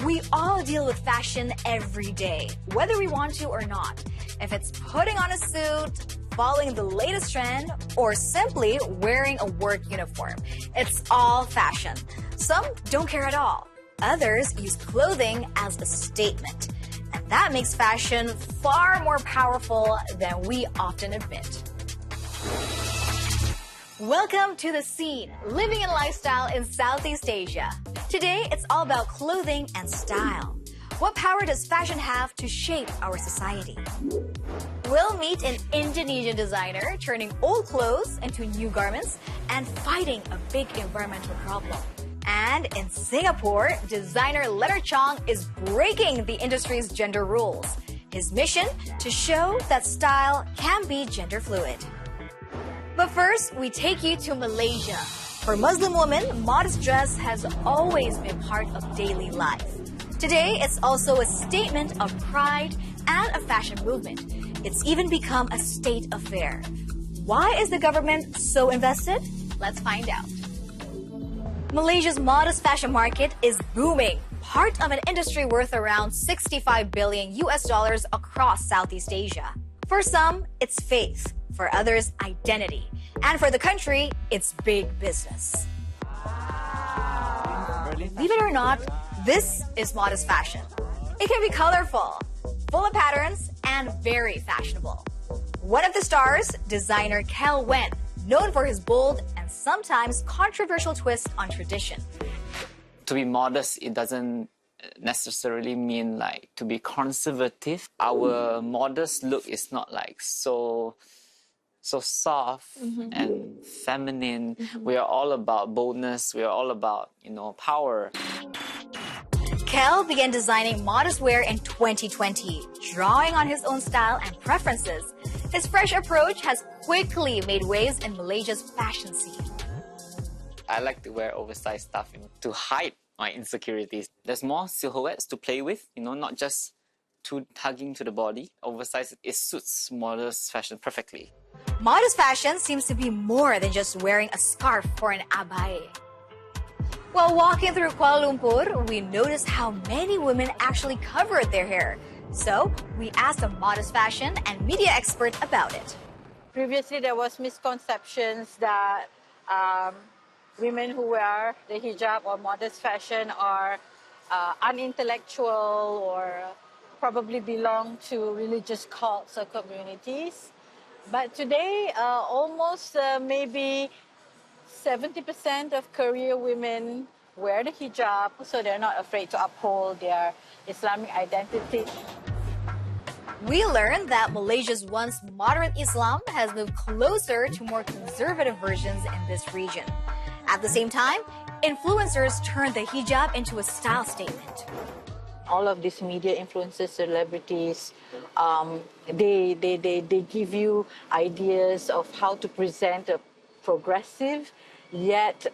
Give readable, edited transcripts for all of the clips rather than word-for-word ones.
We all deal with fashion every day, whether we want to or not. If it's putting on a suit, following the latest trend, or simply wearing a work uniform, it's all fashion. Some don't care at all. Others use clothing as a statement. And that makes fashion far more powerful than we often admit. Welcome to The Scene, living and lifestyle in Southeast Asia. Today, it's all about clothing and style. What power does fashion have to shape our society? We'll meet an Indonesian designer turning old clothes into new garments and fighting a big environmental problem. And in Singapore, designer Leonard Cheong is breaking the industry's gender rules. His mission, to show that style can be gender fluid. But first, we take you to Malaysia. For Muslim women, modest dress has always been part of daily life. Today, it's also a statement of pride and a fashion movement. It's even become a state affair. Why is the government so invested? Let's find out. Malaysia's modest fashion market is booming, part of an industry worth around $65 billion across Southeast Asia. For some, it's faith. For others, identity. And for the country, it's big business. Believe it or not, this is modest fashion. It can be colorful, full of patterns, and very fashionable. One of the stars, designer Kel Wen, known for his bold and sometimes controversial twist on tradition. To be modest, it doesn't necessarily mean like to be conservative. Our modest look is not like so soft and feminine. We are all about boldness. We are all about, power. Kel began designing modest wear in 2020, drawing on his own style and preferences. His fresh approach has quickly made waves in Malaysia's fashion scene. I like to wear oversized stuff to hide my insecurities. There's more silhouettes to play with, not just too tugging to the body. Oversized, it suits modest fashion perfectly. Modest fashion seems to be more than just wearing a scarf or an abaya. While walking through Kuala Lumpur, we noticed how many women actually covered their hair. So we asked a modest fashion and media expert about it. Previously, there was misconceptions that women who wear the hijab or modest fashion are unintellectual or probably belong to religious cults or communities. But today, almost maybe 70% of career women wear the hijab, so they're not afraid to uphold their Islamic identity. We learned that Malaysia's once moderate Islam has moved closer to more conservative versions in this region. At the same time, influencers turned the hijab into a style statement. All of these media influencers, celebrities, they give you ideas of how to present a progressive yet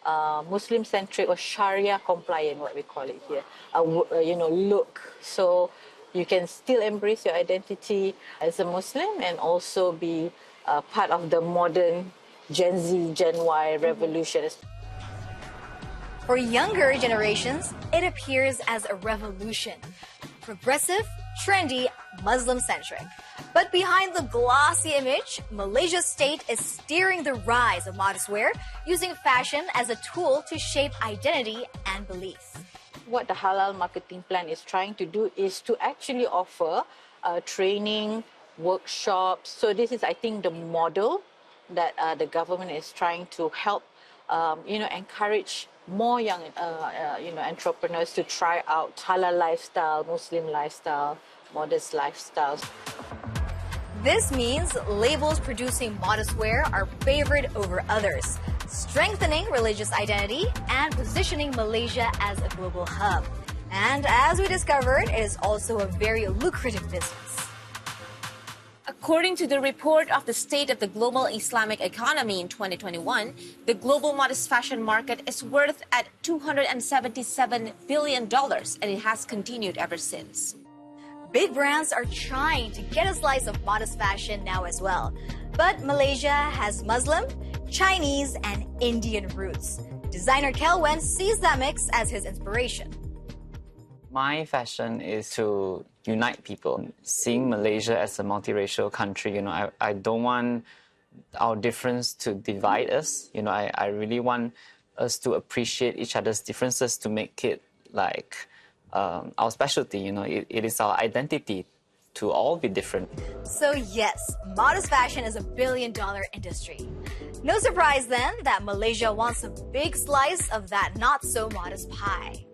Muslim-centric or Sharia-compliant, what we call it here, look. So you can still embrace your identity as a Muslim and also be part of the modern Gen Z, Gen Y revolution. For younger generations, it appears as a revolution. Progressive, trendy, Muslim-centric. But behind the glossy image, Malaysia's state is steering the rise of modest wear, using fashion as a tool to shape identity and belief. What the Halal marketing plan is trying to do is to actually offer training, workshops. So this is, I think, the model that the government is trying to help, encourage more young, entrepreneurs to try out halal lifestyle, Muslim lifestyle, modest lifestyles. This means labels producing modest wear are favored over others, strengthening religious identity and positioning Malaysia as a global hub. And as we discovered, it is also a very lucrative business. According to the report of the State of the Global Islamic Economy in 2021, the global modest fashion market is worth at $277 billion, and it has continued ever since. Big brands are trying to get a slice of modest fashion now as well. But Malaysia has Muslim, Chinese, and Indian roots. Designer Kel Wen sees that mix as his inspiration. My fashion is to unite people. Seeing Malaysia as a multiracial country, I don't want our difference to divide us. I really want us to appreciate each other's differences to make it like our specialty. It is our identity to all be different. So yes, modest fashion is a billion-dollar industry. No surprise then that Malaysia wants a big slice of that not-so-modest pie.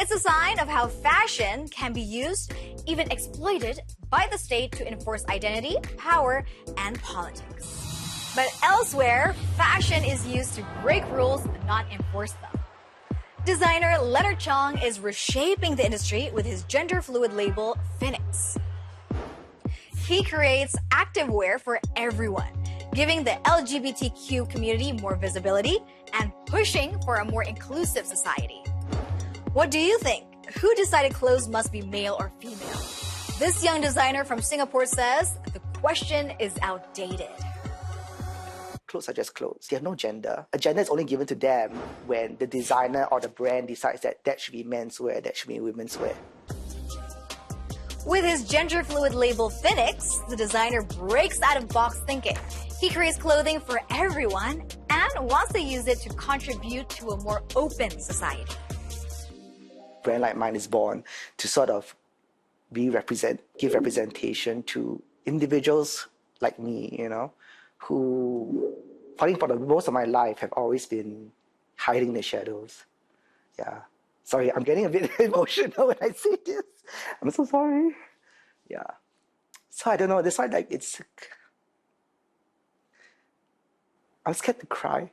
It's a sign of how fashion can be used, even exploited, by the state to enforce identity, power, and politics. But elsewhere, fashion is used to break rules, not enforce them. Designer Leonard Cheong is reshaping the industry with his gender-fluid label, Finix. He creates activewear for everyone, giving the LGBTQ community more visibility and pushing for a more inclusive society. What do you think? Who decided clothes must be male or female? This young designer from Singapore says the question is outdated. Clothes are just clothes. They have no gender. A gender is only given to them when the designer or the brand decides that should be men's wear, that should be women's wear. With his gender-fluid label Finix, the designer breaks out of box thinking. He creates clothing for everyone and wants to use it to contribute to a more open society. A brand like mine is born to sort of give representation to individuals like me, who, for most of my life, have always been hiding the shadows. Yeah. Sorry, I'm getting a bit emotional when I say this. I'm so sorry. Yeah. So I don't know. That's why, I'm scared to cry.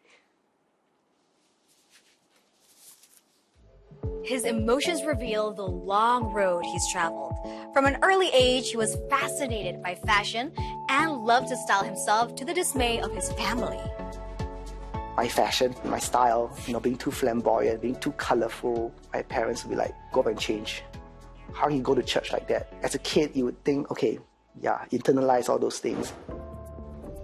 His emotions reveal the long road he's traveled. From an early age, he was fascinated by fashion and loved to style himself to the dismay of his family. My fashion, my style, being too flamboyant, being too colorful, my parents would be like, go up and change. How can you go to church like that? As a kid, you would think, okay, yeah, internalize all those things.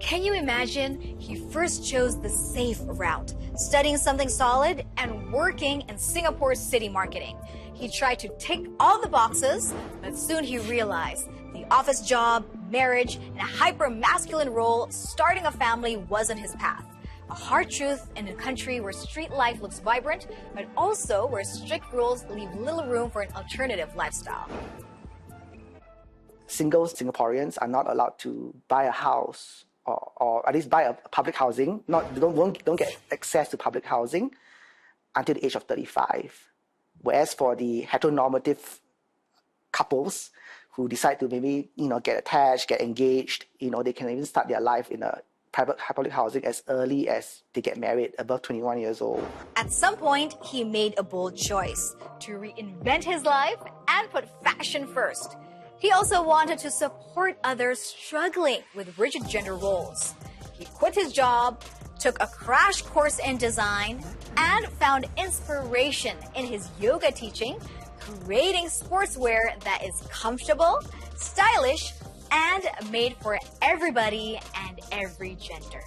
Can you imagine? He first chose the safe route, studying something solid and working in Singapore's city marketing. He tried to tick all the boxes, but soon he realized the office job, marriage, and a hyper-masculine role, starting a family wasn't his path. A hard truth in a country where street life looks vibrant, but also where strict rules leave little room for an alternative lifestyle. Single Singaporeans are not allowed to buy a house or at least buy a public housing. Don't get access to public housing until the age of 35. Whereas for the heteronormative couples who decide to maybe get attached, get engaged, they can even start their life in a public housing as early as they get married, above 21 years old. At some point, he made a bold choice to reinvent his life and put fashion first. He also wanted to support others struggling with rigid gender roles. He quit his job, took a crash course in design, and found inspiration in his yoga teaching, creating sportswear that is comfortable, stylish, and made for everybody and every gender.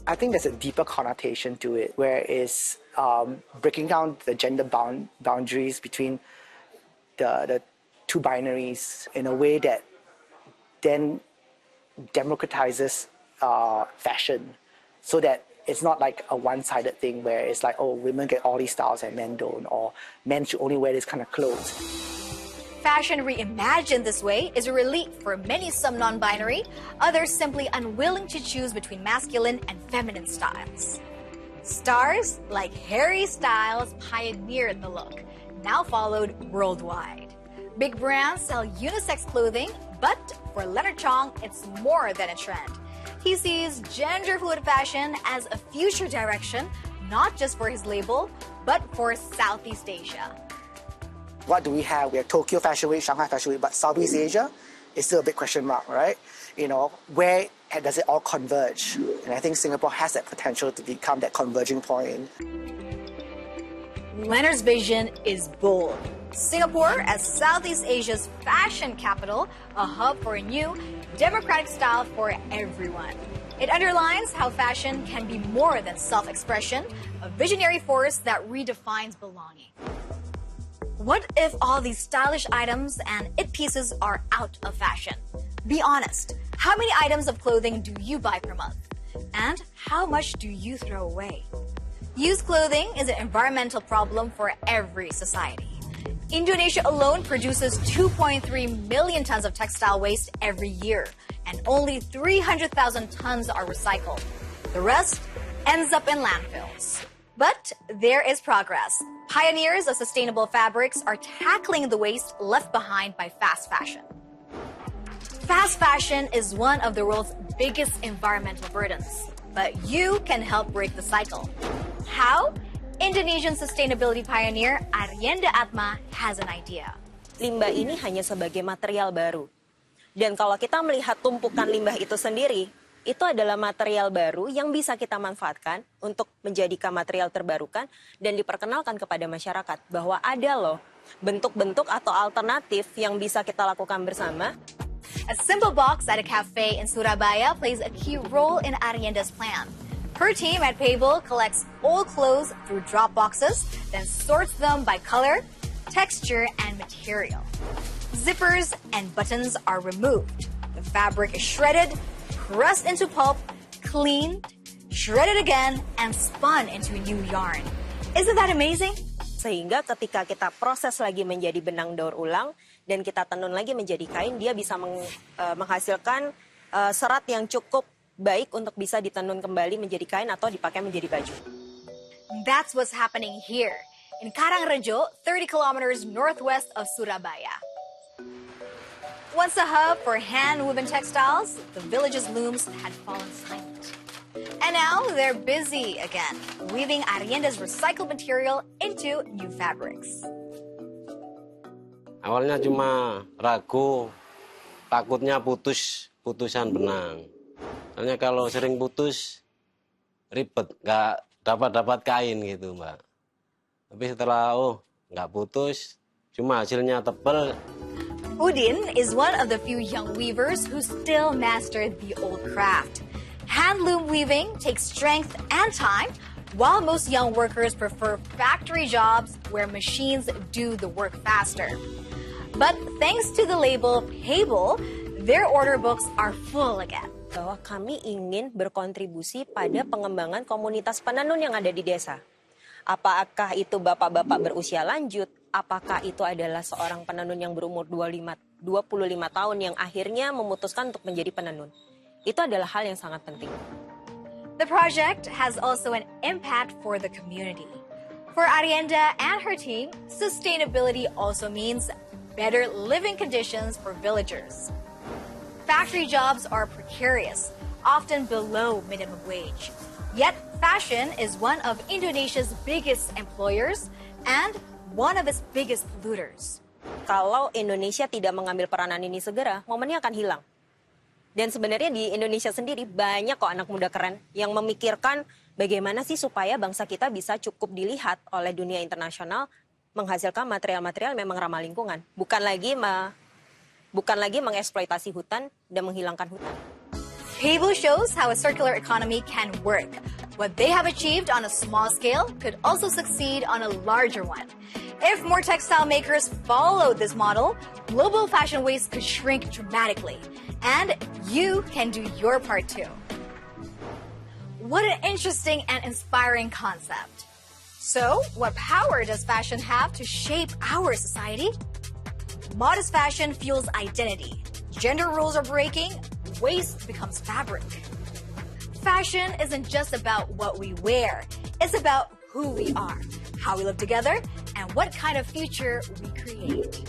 I think there's a deeper connotation to it, where it's breaking down the gender boundaries between the two binaries in a way that then democratizes fashion, so that it's not like a one-sided thing where it's like, oh, women get all these styles and men don't, or men should only wear this kind of clothes. Fashion reimagined this way is a relief for many some non-binary, others simply unwilling to choose between masculine and feminine styles. Stars like Harry Styles pioneered the look, now followed worldwide. Big brands sell unisex clothing, but for Leonard Cheong, it's more than a trend. He sees gender-fluid fashion as a future direction, not just for his label, but for Southeast Asia. What do we have? We have Tokyo Fashion Week, Shanghai Fashion Week, but Southeast Asia is still a big question mark, right? Where does it all converge? And I think Singapore has that potential to become that converging point. Leonard's vision is bold. Singapore as Southeast Asia's fashion capital, a hub for a new, democratic style for everyone. It underlines how fashion can be more than self-expression, a visionary force that redefines belonging. What if all these stylish items and it pieces are out of fashion? Be honest, how many items of clothing do you buy per month? And how much do you throw away? Used clothing is an environmental problem for every society. Indonesia alone produces 2.3 million tons of textile waste every year, and only 300,000 tons are recycled. The rest ends up in landfills. But there is progress. Pioneers of sustainable fabrics are tackling the waste left behind by fast fashion. Fast fashion is one of the world's biggest environmental burdens, but you can help break the cycle. How? Indonesian sustainability pioneer Aryenda Atma has an idea. Limbah ini hanya sebagai material baru. Dan kalau kita melihat tumpukan limbah itu sendiri, itu adalah material baru yang bisa kita manfaatkan untuk menjadikan material terbarukan dan diperkenalkan kepada masyarakat bahwa ada loh bentuk-bentuk atau alternatif yang bisa kita lakukan bersama. A simple box at a cafe in Surabaya plays a key role in Aryenda's plan. Her team at Pable collects old clothes through drop boxes, then sorts them by color, texture, and material. Zippers and buttons are removed. The fabric is shredded, pressed into pulp, cleaned, shredded again, and spun into new yarn. Isn't that amazing? Sehingga ketika kita proses lagi menjadi benang daur ulang dan kita tenun lagi menjadi kain, dia bisa menghasilkan serat yang cukup baik untuk bisa ditenun kembali menjadi kain atau dipakai menjadi baju. That's what's happening here in Karangrejo, 30 kilometers northwest of Surabaya. Once a hub for hand-woven textiles, the village's looms had fallen silent. And now they're busy again, weaving Aryenda's recycled material into new fabrics. Awalnya cuma ragu, takutnya putusan benang. Soalnya kalau sering putus, ribet, nggak dapat kain gitu, Mbak. Tapi setelah, nggak putus, cuma hasilnya tebal. Udin is one of the few young weavers who still mastered the old craft. Handloom weaving takes strength and time, while most young workers prefer factory jobs where machines do the work faster. But thanks to the label Pable, their order books are full again. Bahwa kami ingin berkontribusi pada pengembangan komunitas penenun yang ada di desa. Apakah itu bapak-bapak berusia lanjut, apakah itu adalah seorang penenun yang berumur 25 tahun yang akhirnya memutuskan untuk menjadi penenun. Itu adalah hal yang sangat penting. The project has also an impact for the community. For Aryenda and her team, sustainability also means better living conditions for villagers. Factory jobs are precarious, often below minimum wage. Yet, fashion is one of Indonesia's biggest employers and one of its biggest polluters. Kalau Indonesia tidak mengambil peranan ini segera, momennya akan hilang. Dan sebenarnya di Indonesia sendiri banyak kok anak muda keren yang memikirkan bagaimana sih supaya bangsa kita bisa cukup dilihat oleh dunia internasional menghasilkan material-material memang ramah lingkungan. Bukan lagi mengeksploitasi hutan dan menghilangkan hutan. Pable shows how a circular economy can work. What they have achieved on a small scale could also succeed on a larger one. If more textile makers follow this model, global fashion waste could shrink dramatically. And you can do your part too. What an interesting and inspiring concept. So, what power does fashion have to shape our society? Modest fashion fuels identity. Gender roles are breaking, waste becomes fabric. Fashion isn't just about what we wear, it's about who we are, how we live together, and what kind of future we create.